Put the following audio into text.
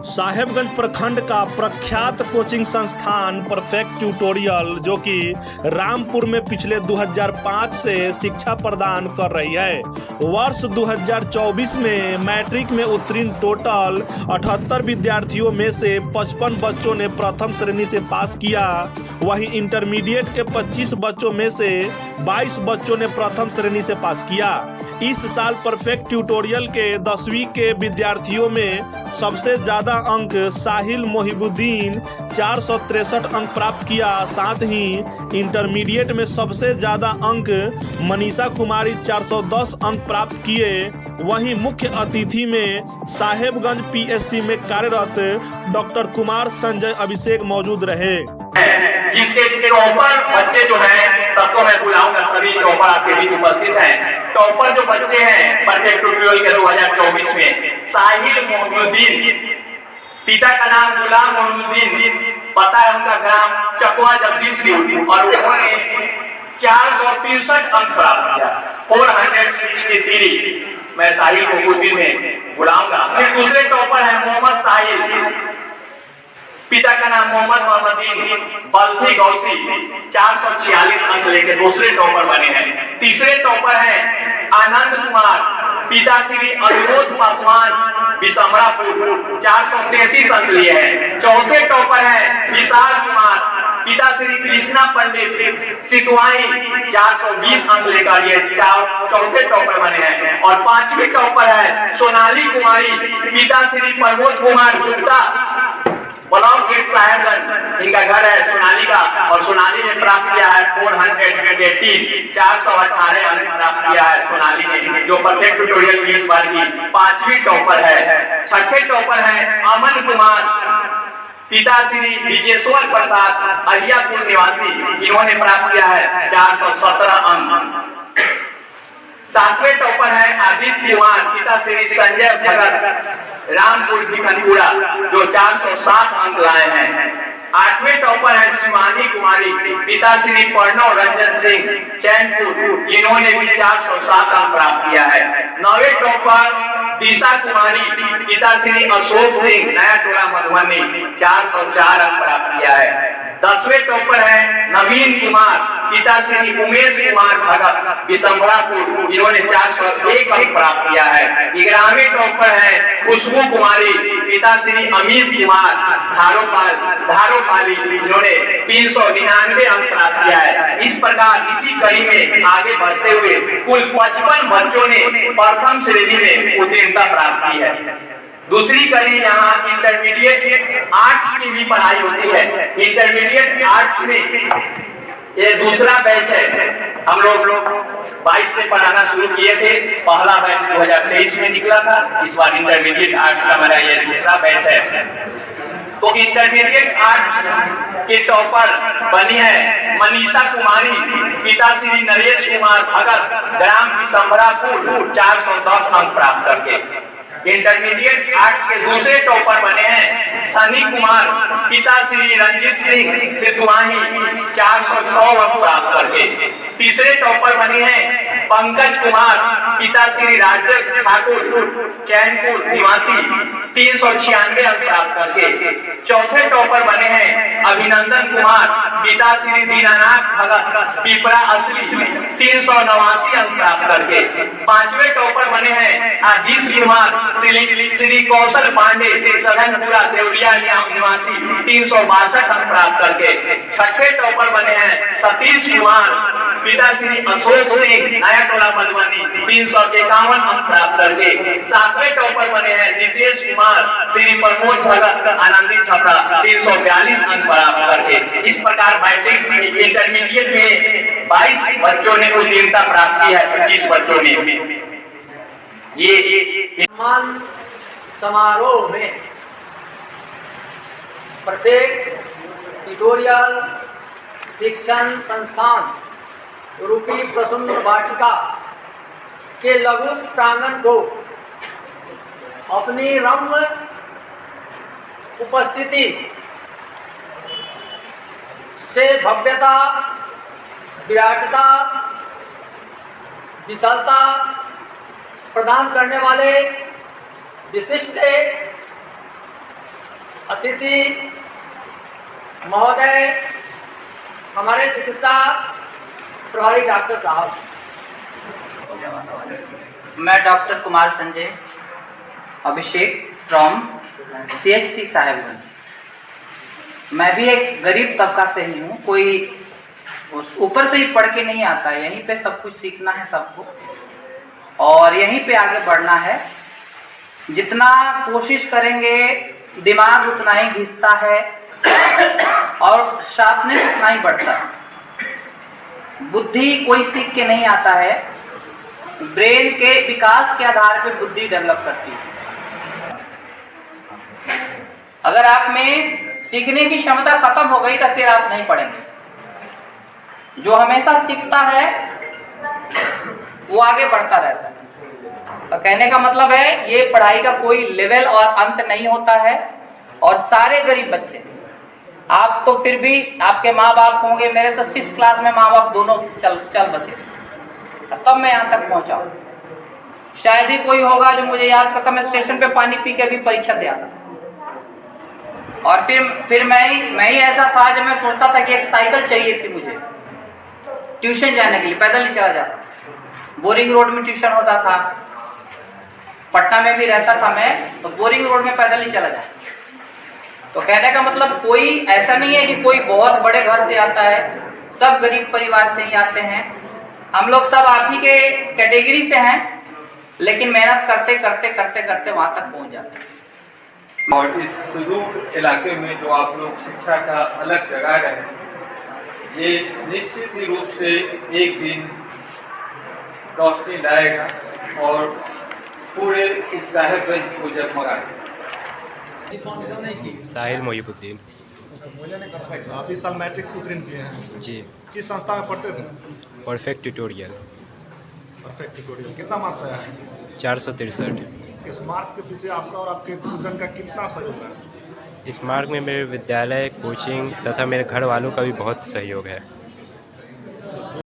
साहेबगंज प्रखंड का प्रख्यात कोचिंग संस्थान परफेक्ट ट्यूटोरियल जो कि रामपुर में पिछले 2005 से शिक्षा प्रदान कर रही है। वर्ष 2024 में मैट्रिक में उत्तीर्ण टोटल 78 विद्यार्थियों में से 55 बच्चों ने प्रथम श्रेणी से पास किया। वहीं इंटरमीडिएट के 25 बच्चों में से 22 बच्चों ने प्रथम श्रेणी से पास किया। इस साल परफेक्ट ट्यूटोरियल के 10वीं के विद्यार्थियों में सबसे ज्यादा अंक साहिल मोहिबुद्दीन 463 अंक प्राप्त किया। साथ ही इंटरमीडिएट में सबसे ज्यादा अंक मनीषा कुमारी 410 अंक प्राप्त किए। वहीं मुख्य अतिथि में साहेबगंज पीएससी में कार्यरत डॉक्टर कुमार संजय अभिषेक मौजूद रहे। जिसके टॉपर बच्चे जो हैं सबको मैं बुलाऊंगा, सभी टॉपर आपके बीच उपस्थित हैं। टॉपर जो बच्चे हैं परफेक्ट ट्यूटोरियल के 2024 में साहिल मोहिबुद्दीन, पिता का नाम गुलाम मोहिबुद्दीन, पता है उनका ग्राम चकवा जगदीशपुर, और उन्होंने 463 अंक प्राप्त किया, 463। मैं साहिल को कुछ दिन में बुलाऊंगा। फिर दूसरे टॉपर है मोहम्मद साहिल, पिता का नाम मोहम्मद मोहम्मदीन बल्थी गौसी, 446 अंक लेकर दूसरे टॉपर बने हैं। तीसरे टॉपर है आनंद कुमार, पिता श्री अनुरोध पासवान बिसमरापुर, 433 अंक लिए हैं। चौथे टॉपर है विशाल कुमार, पिता श्री कृष्णा पंडित सितवाई, 420 अंक लेकर ये चौथे टॉपर बने हैं। और पांचवी टॉपर है सोनाली कुमारी, पिता श्री प्रमोद कुमार गुप्ता, ब्लॉक गेट साहेबगंज इनका घर है सोनाली का, और सोनाली ने प्राप्त किया है 418 अंक प्राप्त किया है सोनाली ने, जो परफेक्ट ट्यूटोरियल की इस बार की पांचवी टॉपर है। छठे टॉपर है अमन कुमार, पिता श्री विजेश्वर प्रसाद अहियापुर निवासी, इन्होंने प्राप्त किया है 417 अंक। सातवें टॉपर है आदित्य कुमार, पिता श्री संजय भगत रामपुर भिखनपुरा, जो 407 अंक लाए हैं। आठवें टॉपर है शिवानी कुमारी, पिता श्री प्रणव रंजन सिंह चैनपुर, इन्होंने भी 407 अंक प्राप्त किया है। नौवें टॉपर दिशा कुमारी, पिता श्री अशोक सिंह नया टोला मधुबनी, 404 अंक प्राप्त किया है। 10वें टॉपर है नवीन कुमार, पिता श्री उमेश कुमार भगत बिसम्बरापुर, इन्होंने 401 अंक प्राप्त किया है। 11वें टॉपर है खुशबू कुमारी, पिता श्री अमित कुमार धारोपाली, इन्होंने 399 अंक प्राप्त किया है। इस प्रकार इसी कड़ी में आगे बढ़ते हुए कुल 55 बच्चों ने प्रथम श्रेणी में उत्तीर्णता प्राप्त की है। दूसरी कड़ी यहाँ इंटरमीडिएट आर्ट्स की भी पढ़ाई होती है। इंटरमीडिएट आर्ट्स में ये दूसरा बैच है। हम लोग 22 से पढ़ाना शुरू किए थे, पहला बैच 2023 में निकला था, इस बार इंटरमीडिएट आर्ट्स का मेरा ये दूसरा बैच है। तो इंटरमीडिएट आर्ट्स के टॉपर बनी है मनीषा कुमारी, पिता श्री नरेश कुमार भगत ग्राम बिसम्बरापुर, 410 अंक प्राप्त करके। इंटरमीडिएट आर्ट्स के दूसरे टॉपर बने हैं सनी कुमार, पिता श्री रंजीत सिंह सितवाही, 406 अंक प्राप्त करके। तीसरे टॉपर बने हैं पंकज कुमार, पिता श्री राजक ठाकुर चैनपुर निवासी, 396 अंक प्राप्त करके। चौथे टॉपर बने हैं अभिनंदन कुमार, पिता श्री दीनानाथ भगत पिपरा असली, 389 अंक प्राप्त करके। पांचवें टॉपर बने हैं आदित्य कुमार, श्री कौशल पांडे सदनपुरा देवरिया निवासी, 362 अंक प्राप्त करके। छठे टॉपर बने हैं सतीश कुमार, पिता श्री अशोक सिंह नया टोला मधुबनी, 351 अंक प्राप्त करके। सातवें टॉपर बने हैं नीतीश कुमार, श्री प्रमोद भगत आनंदी छपरा, 342 अंक प्राप्त करके। इस प्रकार मैट्रिक इंटरमीडिएट में 22 बच्चों ने उत्तीर्णता प्राप्त की है, 25 बच्चों ने। ये समारोह में परफेक्ट ट्यूटोरियल शिक्षण संस्थान रूपी प्रसून वाटिका के लघु प्रांगण को अपनी रम्य उपस्थिति से भव्यता, विराटता, विशालता प्रदान करने वाले विशिष्ट अतिथि महोदय, हमारे चिकित्सा प्रभारी डॉक्टर साहब। मैं doctor Kumar Sanjay Abhishek from CHC Sahebganj. मैं भी एक गरीब तबका से ही हूँ, कोई ऊपर से ही पढ़ के नहीं आता है, यहीं पे सब कुछ सीखना है सबको और यहीं पे आगे बढ़ना है। जितना कोशिश करेंगे दिमाग उतना ही घिसता है और शार्पनेस उतना ही बढ़ता है। बुद्धि कोई सीख के नहीं आता है, ब्रेन के विकास के आधार पे बुद्धि डेवलप करती है। अगर आप में सीखने की क्षमता खत्म हो गई तो फिर आप नहीं पढ़ेंगे। जो हमेशा सीखता है वो आगे बढ़ता रहता है। तो कहने का मतलब है ये पढ़ाई का कोई लेवल और अंत नहीं होता है। और सारे गरीब बच्चे, आप तो फिर भी आपके माँ बाप होंगे, मेरे तो 6th क्लास में माँ बाप दोनों चल बसे तब मैं यहाँ तक पहुँचा हूँ। शायद ही कोई होगा जो मुझे याद करता, मैं स्टेशन पे पानी पी के भी परीक्षा दिया था। और फिर मैं ही ऐसा था जब मैं सोचता था कि एक साइकिल चाहिए थी मुझे ट्यूशन जाने के लिए, पैदल ही चला जाता। बोरिंग रोड में ट्यूशन होता था, पटना में भी रहता था मैं, तो बोरिंग रोड में पैदल ही चला जाता। तो कहने का मतलब कोई ऐसा नहीं है कि कोई बहुत बड़े घर से आता है, सब गरीब परिवार से ही आते हैं। हम लोग सब आप ही के कैटेगरी से हैं, लेकिन मेहनत करते करते करते करते वहाँ तक पहुँच जाते हैं। और इस सुदूर इलाके में जो आप लोग शिक्षा का अलग जगा रहे हैं, ये निश्चित ही रूप से एक दिन रोशनी लाएगा और पूरे इस साहेबगंज को जगमगाएगा। साहिल मोहिबुद्दीन। आप इस साल मैट्रिक उत्तीर्ण किए हैं जी। किस संस्था में पढ़ते थे? Perfect tutorial. Perfect tutorial. कितना मार्क्स आया है? 463। इस मार्क के पीछे आपका और आपके परिजन का कितना सहयोग है? इस मार्ग में मेरे विद्यालय, कोचिंग तथा मेरे घर वालों का भी बहुत सहयोग है।